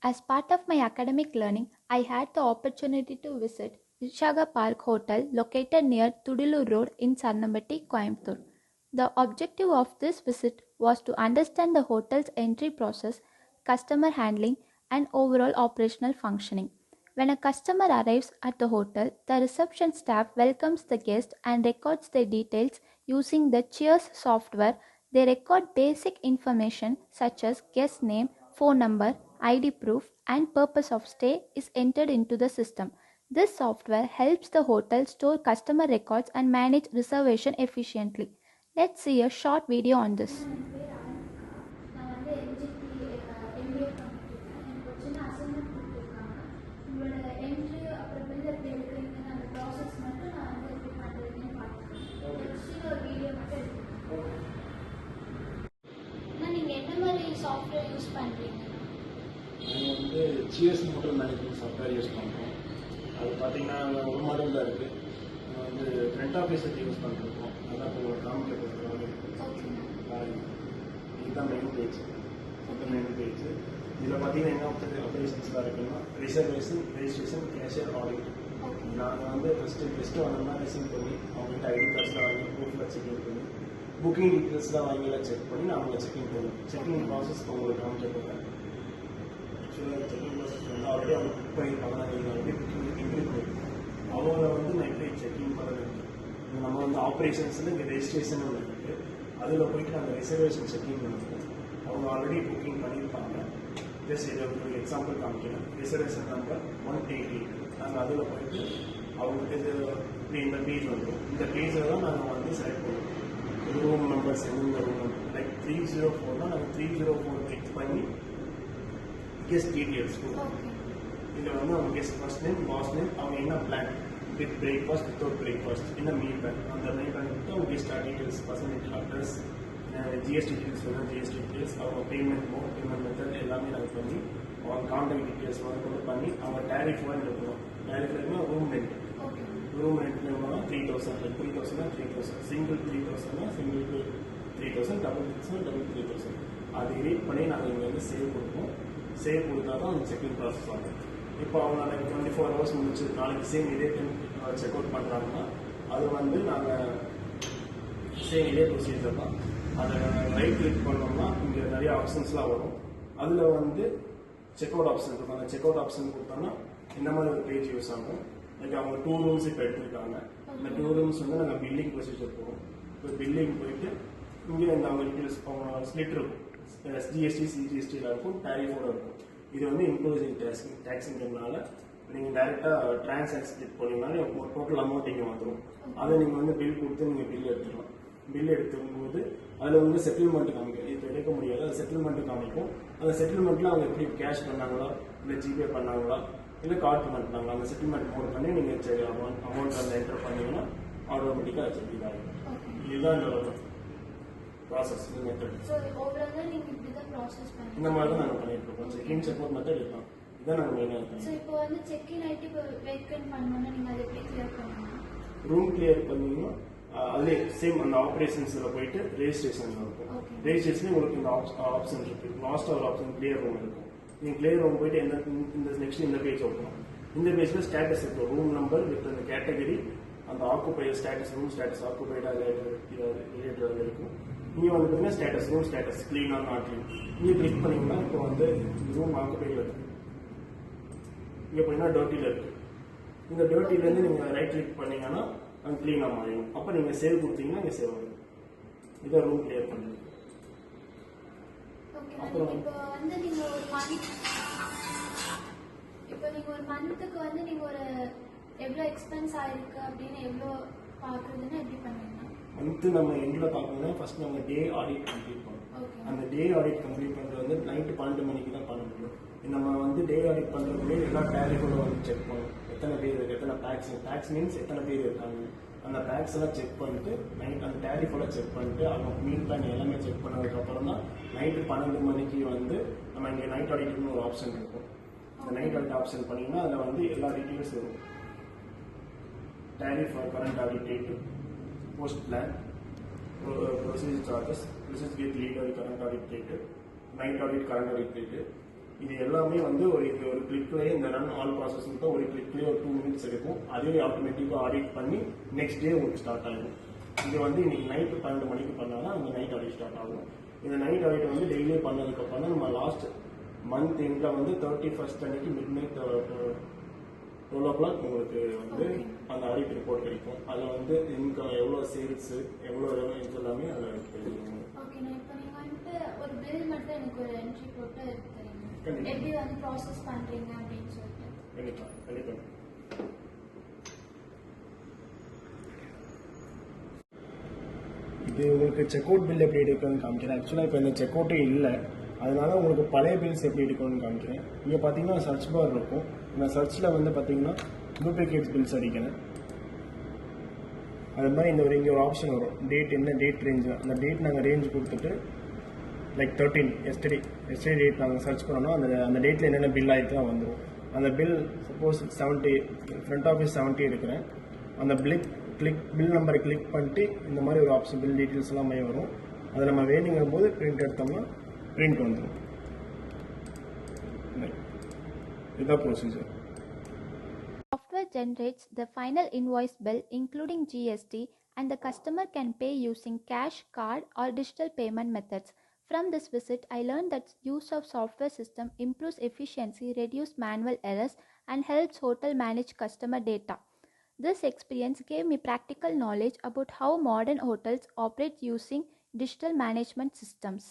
As part of my academic learning, I had the opportunity to visit Vishaga Park Hotel located near Tudilur Road in Sarnambatti, Coimbatore. The objective of this visit was to understand the hotel's entry process, customer handling, and overall operational functioning. When a customer arrives at the hotel, the reception staff welcomes the guest and records their details using the Cheers software. They record basic information such as guest name, phone number, ID proof, and purpose of stay is entered into the system. This software helps the hotel store customer records and manage reservation efficiently. Let's see a short video on this. நான் வந்து MGB MBA பண்ணிட்டுருக்கேன். எனக்கு ஒரு சின்ன assignment கொடுத்துருக்காங்க. உங்களோட entry அப்புறம் bill எப்படி எடுக்கிறீங்கன்னு அந்த ப்ராசஸ் மட்டும் நான் வந்து எப்படி பண்ணுறதுன்னு பார்த்துருக்கேன். நெக்ஸ்ட்டு ஒரு வீடியோ மட்டும் எடுத்துருக்கேன். ஆனால் நீங்கள் என்ன மாதிரி சாஃப்ட்வேர் யூஸ் பண்ணுறீங்க? நாங்கள் வந்து CS hotel management software use பண்ணுறோம். அது பார்த்தீங்கன்னா ஒரு மாடல் தான் இருக்குது. நம்ம வந்து ஃப்ரண்ட் ஆஃபீஸ் வச்சு யூஸ் பண்ணிருக்கோம். அதான் இப்போ ஒரு காமிக்க கொடுக்குறாங்க. இதுதான் மெயின் பேஜ். மெயின் பேஜ் இதில் பார்த்தீங்கன்னா என்ன ஆப்ரேஷன்ஸ்லாம் இருக்குன்னா ரிசர்வேஷன், ரெஜிஸ்ட்ரேஷன், கேஷியர், ஆடிட். நாங்கள் வந்து ஃபஸ்ட்டு வந்தோம்னா ரிசீவ் பண்ணி அவங்கள்ட்ட ஐடி கார்ட்ஸ்லாம் வாங்கி ப்ரூஃபில் செக்இன் பண்ணி புக்கிங் டீட்டெயில்ஸ்லாம் வாங்கிலாம் செக் பண்ணி நான் அவங்களை செக்இன் பண்ணுவோம். செக்இன் ப்ராசஸ் உங்களுக்கு காமிக்க போகிறேன். ஆக்சுவலாக செக்இன் ப்ராசஸ் வந்து ஆல்ரெடி அவங்க புக் பண்ணியிருப்பாங்க. நாங்கள் ஆல்ரெடி புக்கிங் இன்க்ளூட் பண்ணியிருக்கோம். அவங்கள வந்து நான் எப்படி செக்இன் பண்ணுறது, நம்ம வந்து ஆப்ரேஷன்ஸில் இங்கே ரெஜிஸ்ட்ரேஷன் ஒன்று இருக்குது. அதில் போயிட்டு நாங்கள் ரிசர்வேஷன் செக்இன் பண்ணுவோம். அவங்க ஆல்ரெடி புக்கிங் பண்ணியிருப்பாங்க. ப்ளஸ் இதை ஒரு எக்ஸாம்பிள் காமிக்கிறேன். Reservation number 188. நாங்கள் அதில் போயிட்டு அவங்களுக்கு இது இந்த பேஜ் வந்துடும். இந்த பேஜில் தான் நாங்கள் வந்து செலக்ட் பண்ணுவோம். ரூம் நம்பர்ஸ் எந்த ரூம் நம்பர் லைக் 304 நாங்கள் 304 கிளிக் பண்ணி கெஸ்ட் டீட்டெயில்ஸ் கொடுப்போம். இதில் வந்து அவங்க guest first name, last name, அவங்க என்ன plan, with breakfast, without breakfast, என்ன மீல் பிளான், அந்த மீல் பிளான் கொடுத்து அவங்க guest details, personage address, GST details வேணும், ஜிஎஸ்டி டீட்டெயில்ஸ், அவங்க பேமெண்ட் மோட், பேமெண்ட் மெத்தட் எல்லாமே நாங்கள் பண்ணி அவங்க கான்டாக்ட் டீட்டெயில்ஸ் வந்து பண்ணி அவங்க டேரிஃப் மாதிரி இருக்கணும். டேரிஃப் இருக்குன்னா ரூம் ரெண்ட், ரூம் ரெண்ட்ல 3000, 3000 சிங்கிள் 3000 சிங்கிளுக்கு 3000, டபுள் 3000. அதை ரீட் பண்ணி நாங்கள் இங்கே வந்து சேவ் கொடுப்போம். சேவ் கொடுத்தா தான் அந்த செக்இன் ப்ராசஸ் ஆகும். இப்போ அவங்க 24 ஹவர்ஸ் முடிச்சு நாளைக்கு சேம் இதே டைம் செக் அவுட் பண்ணுறாங்கன்னா அது வந்து நாங்கள் சேம் இதே ப்ரொசீஜர் தான். அதை ரைட் கிளிக் பண்ணோம்னா இங்கே நிறைய ஆப்ஷன்ஸ்லாம் வரும். அதில் வந்து செக் அவுட் ஆப்ஷன் இருக்கும். அந்த செக் அவுட் ஆப்ஷன் கொடுத்தோம்னா இந்த மாதிரி ஒரு பேஜ் யூஸ் ஆகும். லைக் அவங்க 2 ரூம்ஸ் இப்போ எடுத்துருக்காங்க. இந்த 2 ரூம்ஸ் வந்து நாங்கள் பில்லிங் ப்ரொசீஜர் போவோம். இப்போ பில்லிங் போயிட்டு இங்கே இந்த அவங்க டீட்டெயில்ஸ் ஸ்லிட் இருக்கும். ஜிஎஸ்டி, சிஜிஎஸ்டியில் இருக்கும், டேரிஃபோட இருக்கும். இது வந்து இன்க்ளூசிவ் டேக்ஸுங்கிறதுனால நீங்கள் டேரெக்டாக டிரான்சாக்ஷன் கிளிக் பண்ணிங்கனாலே டோட்டல் அமௌண்ட் இங்கே வந்துடும். அதை நீங்கள் வந்து பில் கொடுத்து நீங்கள் பில் எடுத்துக்கலாம். பில் எடுக்கும்போது அதில் வந்து செட்டில்மெண்ட் காமிக்கும். இப்போ எடுக்க முடியாது, அது செட்டில்மெண்ட் காமிக்கும். அந்த செட்டில்மெண்ட்டில் அவங்க எப்படி கேஷ் பண்ணாங்களா, இல்லை ஜிபே பண்ணாங்களா, இல்லை கார்டு பண்ணாங்களா, அந்த செட்டில்மெண்ட் மோட் பண்ணி நீங்கள் அமௌண்ட் அந்த என்டர் பண்ணிங்கன்னா ஆட்டோமேட்டிக்காக செட்டில் ஆகும். இதுதான் இந்த ப்ராசஸ் மெத்தட். இந்த மாதிரி தான் நாங்கள் பண்ணிட்டு இருக்கோம். செக்இன் செக்அவுட் மெத்தட் இதுதான். இதான் நாங்கள் மெயினாக இருக்கோம். ஸோ இப்போ வந்து செக்இன் ஆகிட்டு இப்போ வேக்கன்ட் பண்ணணும்னா நீங்கள் அதை எப்படி கிளியர் பண்ணுவீங்க? ரூம் கிளியர் பண்ணீங்கன்னா அதுலேயே சேம் அந்த ஆப்ரேஷன்ஸில் போயிட்டு ரெஜிஸ்ட்ரேஷன் இருக்கும். ரெஜிஸ்ட்ரேஷன் உங்களுக்கு இந்த ஆப்ஷன் இருக்கு. லாஸ்ட் ஒரு ஆப்ஷன் கிளியர் ரூம் இருக்கும். நீங்கள் கிளியர் ரூம் போயிட்டு இந்த நெக்ஸ்ட் இந்த பேஜ் ஓப்பன். இந்த பேஜில் ஸ்டேட்டஸ் இருக்கும். ரூம் நம்பர் வித் அந்த கேட்டகரி, அந்த ஆக்குபையர் ஸ்டேட்டஸ், ரூம் ஸ்டேட்டஸ், ஆக்குபைடாக ரிலேட்டட் இருக்கும். இங்கே வந்து பார்த்தீங்கன்னா status, room status, clean or not clean. இங்கே கிளிக் பண்ணிங்கன்னா இப்போ வந்து ரூம் ஆக்குபைடில் இருக்குது. இங்கே போனீங்கன்னா டர்ட்டியில் இருக்குது. இந்த டர்ட்டிலேருந்து நீங்கள் ரைட் கிளிக் பண்ணீங்கன்னா அங்கே க்ளீனாக மாறிடும். அப்போ நீங்கள் சேவ் கொடுத்தீங்கன்னா இங்கே சேவ் ஆகும். இதான் ரூம் கிளியர் பண்ணுறது. அப்புறம் இப்போ வந்து நீங்கள் ஒரு மந்த்துக்கு வந்து நீங்கள் ஒரு எவ்வளோ எக்ஸ்பென்ஸ் ஆயிருக்கு அப்படின்னு எவ்வளோ பார்க்குறதுன்னா எப்படி பண்ணுவீங்க? மந்த்து நம்ம எண்டில் பார்க்கணும்னா ஃபர்ஸ்ட் நம்ம டே ஆடிட் கம்ப்ளீட் பண்ணணும். அந்த டே ஆடிட் கம்ப்ளீட் பண்ணுறது வந்து நைட்டு 12 மணிக்கு தான் பண்ண முடியும். நம்ம வந்து டே ஆடிட் பண்ணுறதுலேயே எல்லா டேரிஃபோட வந்து செக் பண்ணணும். எத்தனை பேர் இருக்குது, எத்தனை பேக்ஸ் மீன்ஸ் எத்தனை பேர் இருக்காங்க, அந்த பேக்ஸ் எல்லாம் செக் பண்ணிட்டு நைட் அந்த டேரிஃபோட செக் பண்ணிட்டு அவங்க மீல் பிளான் எல்லாமே செக் பண்ணதுக்கப்புறம் தான் நைட்டு 12 மணிக்கு வந்து நம்ம இங்கே நைட் ஆடிட்னு ஒரு ஆப்ஷன் இருக்கும். அந்த நைட் ஆடிட் ஆப்ஷன் பண்ணிங்கன்னா அதில் வந்து எல்லா டீட்டெயில்ஸ் வரும். Tariff for current audit date, post plan, procedure charges, procedure with lead audit current audit date, night audit current audit date, இது எல்லாமே வந்து ஒரு கிளிக்லேயே இந்த ரன் ஆல் ப்ராசஸ் மட்டும் ஒரு கிளிக்லேயே ஒரு 2 minutes எடுக்கும். அதுவே ஆட்டோமேட்டிக்காக ஆடிட் பண்ணி நெக்ஸ்ட் டே உங்களுக்கு ஸ்டார்ட் ஆகும். இது வந்து இன்னைக்கு நைட்டு 12 மணிக்கு பண்ணாலும் அந்த நைட் ஆடிட் ஸ்டார்ட் ஆகும். இந்த நைட் ஆடிட் வந்து டெய்லி பண்ணதுக்கப்புறம் தான் நம்ம லாஸ்ட் மந்த் எண்டில் வந்து 31st அன்னைக்கு மிட் நைட் 12 o'clock உங்களுக்கு வந்து அந்த ஆடிட் ரிப்போர்ட் கிடைக்கும். அதில் வந்து இன்கம் எவ்வளோ சேல்ஸு எவ்வளோ ரெவன்யூஸ் எல்லாமே அதில் தெரியும். ஓகேண்ணா, இப்போ நீங்கள் வந்துட்டு ஒரு பில் மட்டும் எனக்கு ஒரு என்ட்ரி போட்டு தரீங்க, கண்டிப்பா. எப்படி வந்து ப்ராசஸ் பண்ணுறீங்க அப்படின்னு சொல்லிட்டு. கண்டிப்பாக இது உங்களுக்கு செக் அவுட் பில் எப்படி எடுக்கணும்னு காமிக்கிறேன். ஆக்சுவலாக இப்போ இந்த செக் அவுட்டே இல்லை, அதனால உங்களுக்கு பழைய பில்ஸ் எப்படி எடுக்கணும்னு காமிக்கிறேன். இங்கே பார்த்தீங்கன்னா சர்ச் பார் இருக்கும். இந்த சர்ச்சில் வந்து பார்த்தீங்கன்னா டூப்ளிகேட்ஸ் பில்ஸ் அடிக்கிறேன். அது மாதிரி இங்கே ஒரு ஆப்ஷன் வரும், டேட் என்ன டேட் ரேஞ்சு. அந்த டேட் நாங்கள் ரேஞ்ச் கொடுத்துட்டு லைக் 13 எஸ்டே டேட் நாங்கள் சர்ச் பண்ணோம்னா அந்த டேட்டில் என்னென்ன பில் ஆகிட்டு வந்துடும். அந்த பில் சப்போஸ் 70 ஃப்ரண்ட் ஆஃபீஸ் 70 எடுக்கிறேன். அந்த பில் நம்பரை கிளிக் பண்ணிட்டு இந்த மாதிரி ஒரு ஆப்ஷன் பில் டீட்டெயில்ஸ் எல்லாமே வரும். அதை நம்ம வேணுங்கும் போது பிரிண்ட் எடுத்தோம்னா பிரிண்ட் வந்துடும். இதுதான் procedure. Software generates the final invoice bill including GST, and the customer can pay using cash, card, or digital payment methods. From this visit, I learned that use of software system improves efficiency, reduces manual errors, and helps hotel manage customer data. This experience gave me practical knowledge about how modern hotels operate using digital management systems.